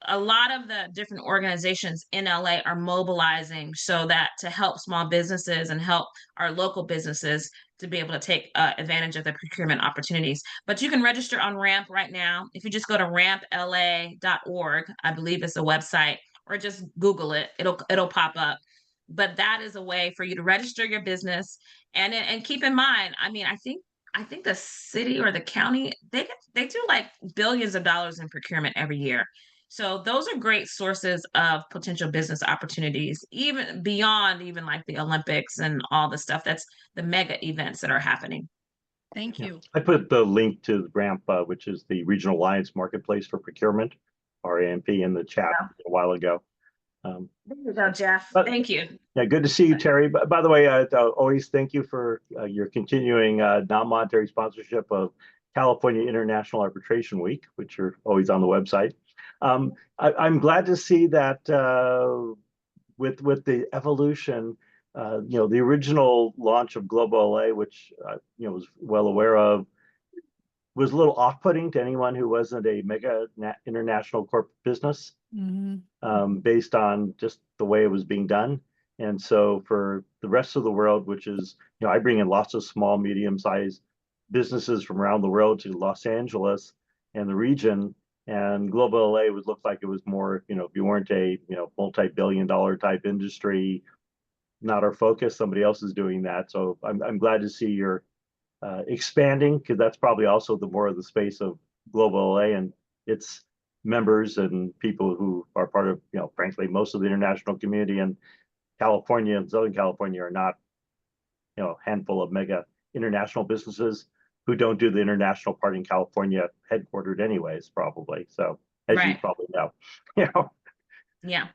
a lot of the different organizations in LA are mobilizing so that to help small businesses and help our local businesses to be able to take advantage of the procurement opportunities. But you can register on RAMP right now. If you just go to rampla.org, I believe it's a website, or just Google it, it'll pop up. But that is a way for you to register your business. And keep in mind, I mean, I think the city or the county, they do like billions of dollars in procurement every year. So those are great sources of potential business opportunities, even beyond even like the Olympics and all the stuff that's the mega events that are happening. Thank you. I put the link to RAMP, which is the Regional Alliance Marketplace for Procurement, RAMP, in the chat a while ago. There you go, Jeff. Thank you. Yeah, good to see you, Terry. By the way, always thank you for your continuing non-monetary sponsorship of California International Arbitration Week, which are always on the website. I'm glad to see that with the evolution, you know, the original launch of Global LA, which you know, was well aware of, was a little off-putting to anyone who wasn't a mega international corporate business, based on just the way it was being done. And so for the rest of the world, which is, you know, I bring in lots of small, medium-sized businesses from around the world to Los Angeles and the region, and Global LA would look like it was more, you know, if you weren't a, you know, multi-billion-dollar type industry, not our focus, somebody else is doing that. So I'm glad to see you're expanding, because that's probably also the more of the space of Global LA and its members and people who are part of, you know, frankly, most of the international community in California and Southern California are not, you know, a handful of mega international businesses who don't do the international part in California headquartered anyways, probably. So as you probably know, you know. Yeah.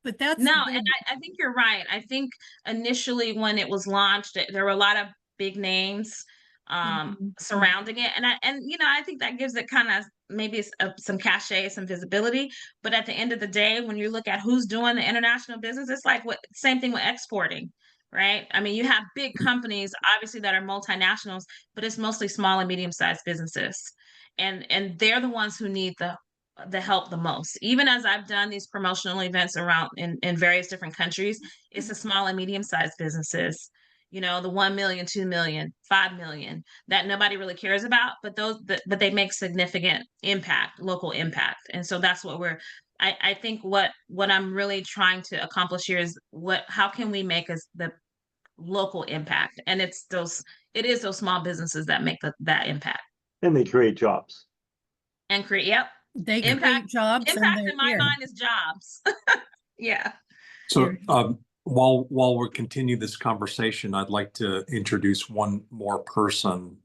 But that's no, and I think you're right. I think initially when it was launched, there were a lot of big names surrounding it, and you know, I think that gives it kind of maybe some cachet, some visibility. But at the end of the day, when you look at who's doing the international business, it's like same thing with exporting, right? I mean, you have big companies obviously that are multinationals, but it's mostly small and medium-sized businesses, and they're the ones who need the the help the most. Even as I've done these promotional events around in various different countries, it's the small and medium-sized businesses, you know, the 1 million, 2 million, 5 million that nobody really cares about, but but they make significant impact, local impact. And so that's what I think what I'm really trying to accomplish here is how can we make the local impact? And it is those small businesses that make that impact. And they create jobs. And create, yep. They create Impact jobs and in they're my here. mind is jobs. Yeah. So while we continue this conversation, I'd like to introduce one more person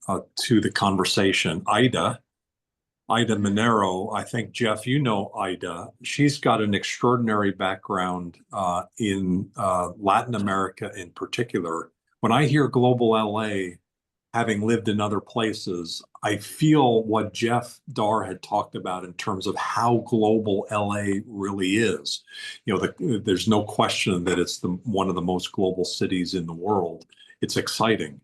to the conversation. Ida Minero. I think, Jeff, you know Ida. She's got an extraordinary background in Latin America in particular. When I hear global LA, having lived in other places, I feel what Jeff Dar had talked about in terms of how global LA really is. You know, there's no question that it's one of the most global cities in the world. It's exciting.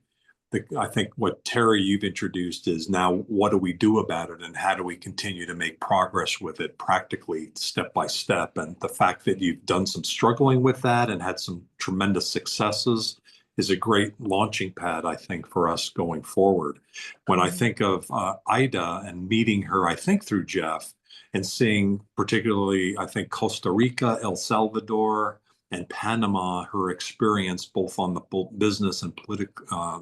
I think what Terry, you've introduced is now what do we do about it and how do we continue to make progress with it practically step by step. And the fact that you've done some struggling with that and had some tremendous successes is a great launching pad, I think, for us going forward. When I think of Ida and meeting her, I think through Jeff and seeing particularly, I think, Costa Rica, El Salvador, and Panama, her experience both on the business and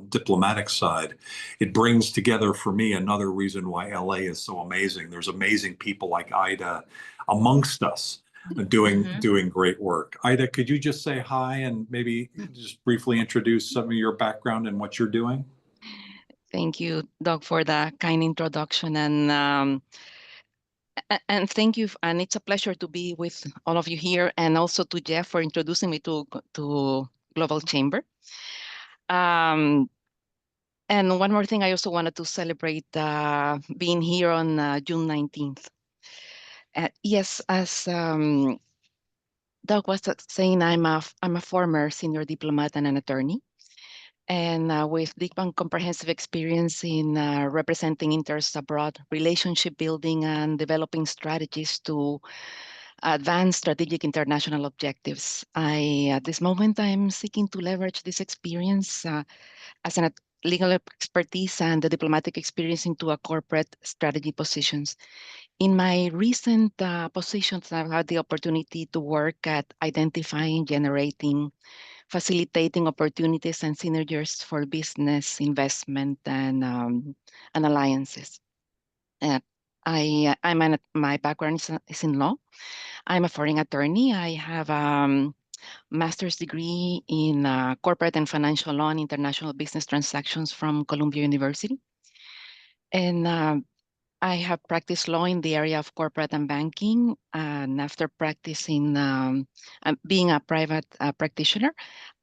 diplomatic side, it brings together for me another reason why LA is so amazing. There's amazing people like Ida amongst us doing great work. Ida, could you just say hi and maybe just briefly introduce some of your background and what you're doing? Thank you, Doug, for the kind introduction, and thank you. And it's a pleasure to be with all of you here, and also to Jeff for introducing me to Global Chamber. And one more thing, I also wanted to celebrate being here on June 19th. Yes, as Doug was saying, I'm a former senior diplomat and an attorney, and with deep and comprehensive experience in representing interests abroad, relationship building, and developing strategies to advance strategic international objectives. At this moment, I'm seeking to leverage this experience as an legal expertise and the diplomatic experience into a corporate strategy positions. In my recent positions, I've had the opportunity to work at identifying, generating, facilitating opportunities and synergies for business, investment, and alliances. My background is in law. I'm a foreign attorney. I have a master's degree in corporate and financial law and international business transactions from Columbia University. And I have practiced law in the area of corporate and banking. And after practicing being a private practitioner,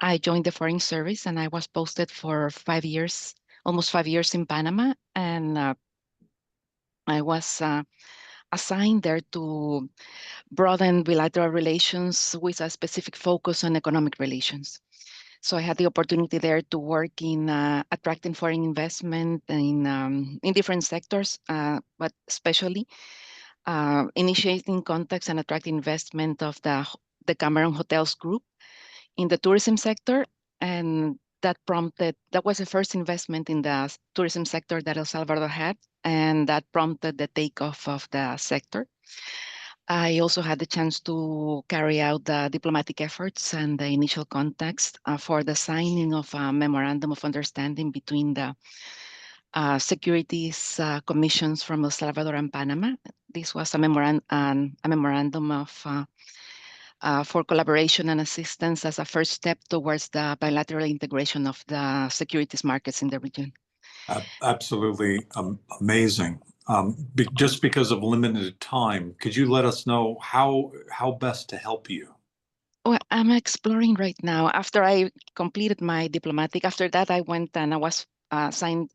I joined the Foreign Service and I was posted for 5 years, almost 5 years in Panama. And I was assigned there to broaden bilateral relations with a specific focus on economic relations. So I had the opportunity there to work in attracting foreign investment in different sectors, but especially initiating contacts and attracting investment of the Cameron Hotels Group in the tourism sector. And that was the first investment in the tourism sector that El Salvador had, and that prompted the takeoff of the sector. I also had the chance to carry out the diplomatic efforts and the initial contacts for the signing of a memorandum of understanding between the securities commissions from El Salvador and Panama. This was a memorandum of for collaboration and assistance as a first step towards the bilateral integration of the securities markets in the region. Absolutely amazing. Just because of limited time, could you let us know how best to help you? Well, I'm exploring right now. After I completed my diplomatic, after that I went and I was assigned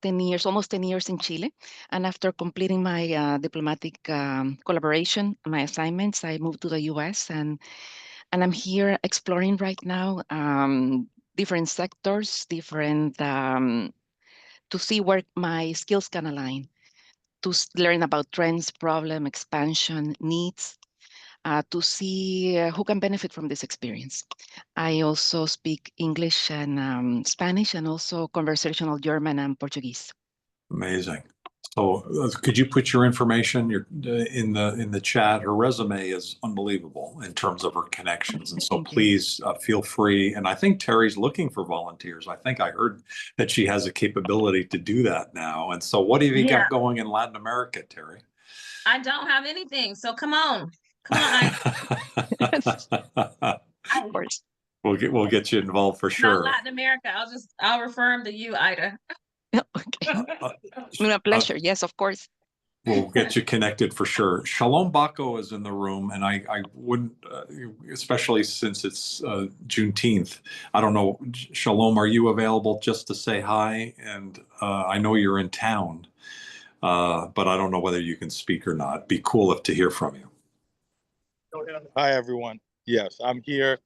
10 years, almost 10 years in Chile. And after completing my diplomatic collaboration, my assignments, I moved to the US and I'm here exploring right now different sectors, different to see where my skills can align. learn about trends, problem, expansion, needs, to see who can benefit from this experience. I also speak English and Spanish, and also conversational German and Portuguese. Amazing. So could you put your information in the chat? Her resume is unbelievable in terms of her connections. And so Thank you. please feel free. And I think Terry's looking for volunteers. I think I heard that she has a capability to do that now. And so what have you got going in Latin America, Terry? I don't have anything. So come on. Come on. Of course. We'll get you involved for Not sure. Latin America. I'll refer him to you, Ida. Okay. A pleasure. Yes, of course. We'll get you connected for sure. Shalom Bako is in the room, and I wouldn't, especially since it's Juneteenth. I don't know, Shalom, are you available just to say hi? And I know you're in town, but I don't know whether you can speak or not. Be cool to hear from you. Hi, everyone. Yes, I'm here.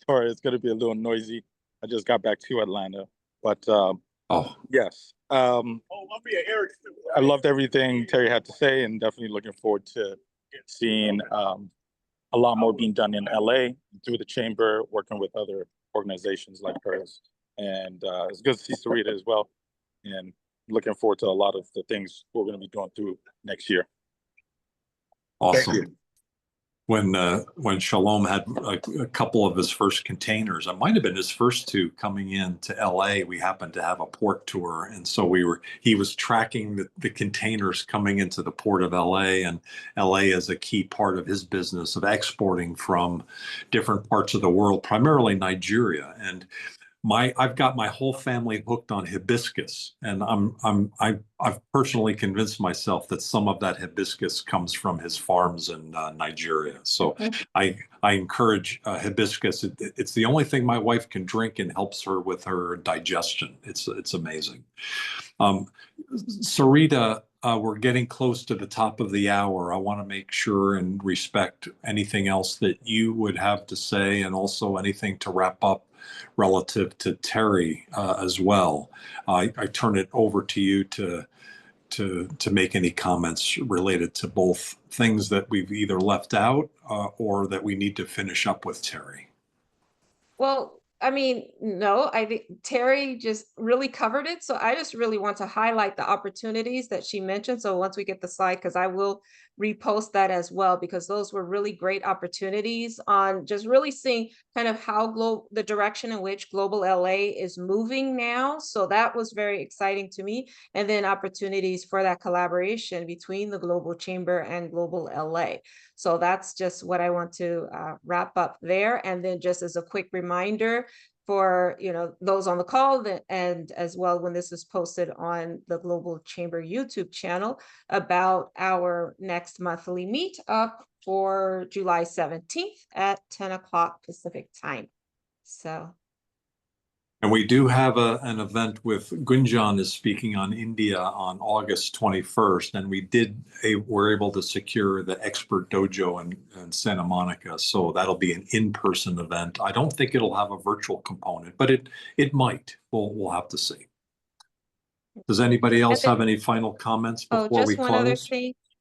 Sorry, it's going to be a little noisy. I just got back to Atlanta, but yes. I loved everything Terry had to say, and definitely looking forward to seeing a lot more being done in LA through the chamber, working with other organizations like hers. And it's good to see Sarita as well, and looking forward to a lot of the things we're going to be doing through next year. Awesome. Thank you. When Shalom had a couple of his first containers, it might have been his first two coming in to LA. We happened to have a port tour, and so he was tracking the containers coming into the port of LA, and LA is a key part of his business of exporting from different parts of the world, primarily Nigeria. And I've got my whole family hooked on hibiscus, and I've personally convinced myself that some of that hibiscus comes from his farms in Nigeria. So I encourage hibiscus. It's the only thing my wife can drink and helps her with her digestion. It's amazing. Sarita, we're getting close to the top of the hour. I want to make sure and respect anything else that you would have to say, and also anything to wrap up relative to Terry as well. I turn it over to you to make any comments related to both things that we've either left out or that we need to finish up with Terry. Well, I mean, no, I think Terry just really covered it. So I just really want to highlight the opportunities that she mentioned. So once we get the slide, because I will repost that as well, because those were really great opportunities on just really seeing kind of how the direction in which global LA is moving now. So that was very exciting to me. And then opportunities for that collaboration between the Global Chamber and global LA. So that's just what I want to wrap up there. And then just as a quick reminder for those on the call, and as well when this is posted on the Global Chamber YouTube channel, about our next monthly meetup for July 17th at 10 o'clock Pacific time. So. And we do have an event with Gunjan is speaking on India on August 21st, and we're able to secure the expert dojo in Santa Monica. So that'll be an in-person event. I don't think it'll have a virtual component, but it might. We'll have to see. Does anybody else have any final comments before we close?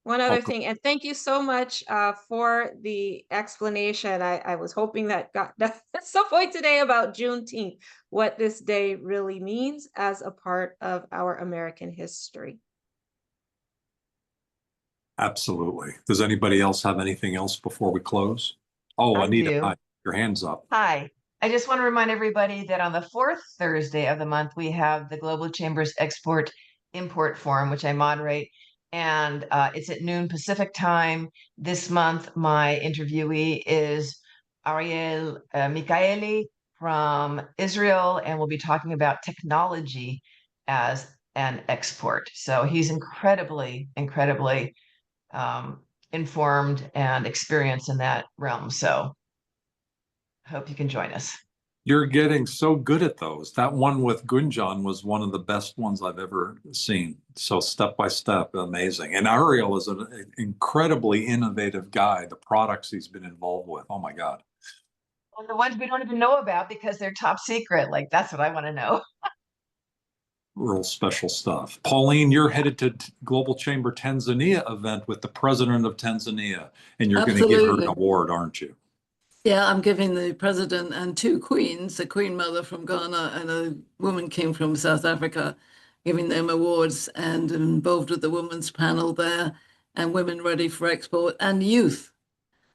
One other thing, and thank you so much for the explanation. I was hoping that got at some point today about Juneteenth, what this day really means as a part of our American history. Absolutely. Does anybody else have anything else before we close? Oh, Anita, hi, your hand's up. Hi. I just want to remind everybody that on the fourth Thursday of the month, we have the Global Chamber's Export-Import Forum, which I moderate. And it's at noon Pacific time. This month, my interviewee is Ariel Mikaeli from Israel, and we'll be talking about technology as an export. So he's incredibly informed and experienced in that realm. So hope you can join us. You're getting so good at those. That one with Gunjan was one of the best ones I've ever seen. So step by step, amazing. And Ariel is an incredibly innovative guy. The products he's been involved with, oh my God. Well, the ones we don't even know about because they're top secret. Like, that's what I want to know. real special stuff. Pauline, you're headed to Global Chamber Tanzania event with the president of Tanzania, and you're going to give her an award, aren't you? Yeah, I'm giving the president and two queens, a queen mother from Ghana and a woman king from South Africa, giving them awards, and involved with the women's panel there and women ready for export and youth.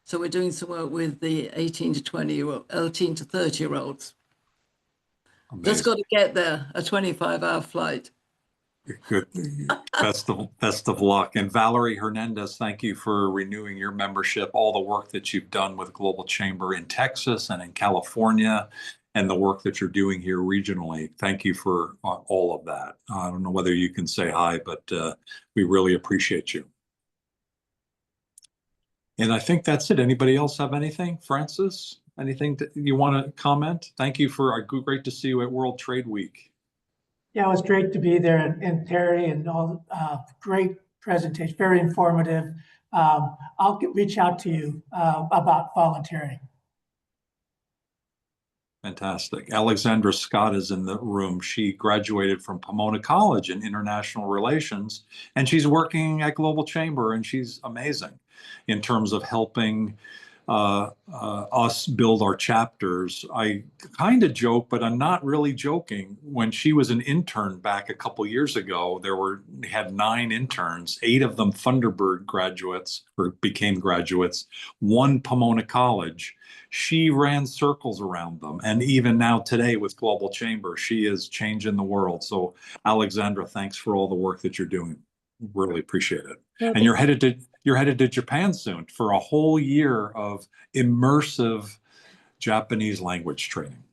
So we're doing some work with the 18 to 30-year-olds. Just got to get there, a 25-hour flight. Good. Best of luck. And Valerie Hernandez, thank you for renewing your membership, all the work that you've done with Global Chamber in Texas and in California, and the work that you're doing here regionally. Thank you for all of that. I don't know whether you can say hi, but we really appreciate you. And I think that's it. Anybody else have anything? Francis, anything that you want to comment? Thank you for great to see you at World Trade Week. Yeah, it was great to be there, and Terry and all, great presentation, very informative. I'll reach out to you about volunteering. Fantastic. Alexandra Scott is in the room. She graduated from Pomona College in International Relations, and she's working at Global Chamber, and she's amazing in terms of helping us build our chapters. I kind of joke, but I'm not really joking. When she was an intern back a couple years ago, we had 9 interns, 8 of them Thunderbird graduates or became graduates, 1 Pomona College. She ran circles around them. And even now today with Global Chamber, she is changing the world. So Alexandra, thanks for all the work that you're doing. Really appreciate it. Well, and you're headed to Japan soon for a whole year of immersive Japanese language training.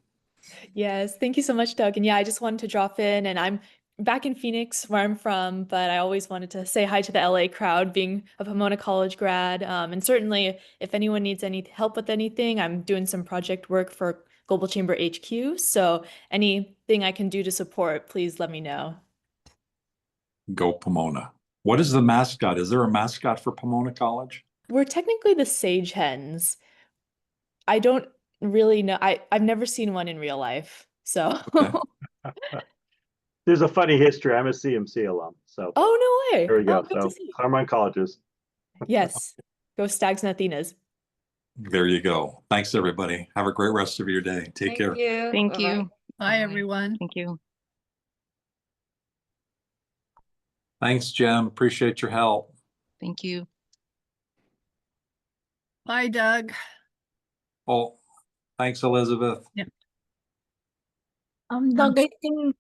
Yes, thank you so much, Doug. And yeah, I just wanted to drop in, and I'm back in Phoenix where I'm from, but I always wanted to say hi to the LA crowd, being a Pomona College grad. And certainly if anyone needs any help with anything, I'm doing some project work for Global Chamber HQ. So anything I can do to support, please let me know. Go Pomona. What is the mascot? Is there a mascot for Pomona College? We're technically the Sage Hens. I don't really know. I've never seen one in real life. So Okay. There's a funny history. I'm a CMC alum. So oh, no way. there we go. Oh, So Claremont Colleges. yes. Go Stags and Athenas. There you go. Thanks, everybody. Have a great rest of your day. Take care. Thank you. Bye, everyone. Thank you. Thanks, Jem. Appreciate your help. Thank you. Bye, Doug. Oh, thanks, Elizabeth. Yep. Doug, I think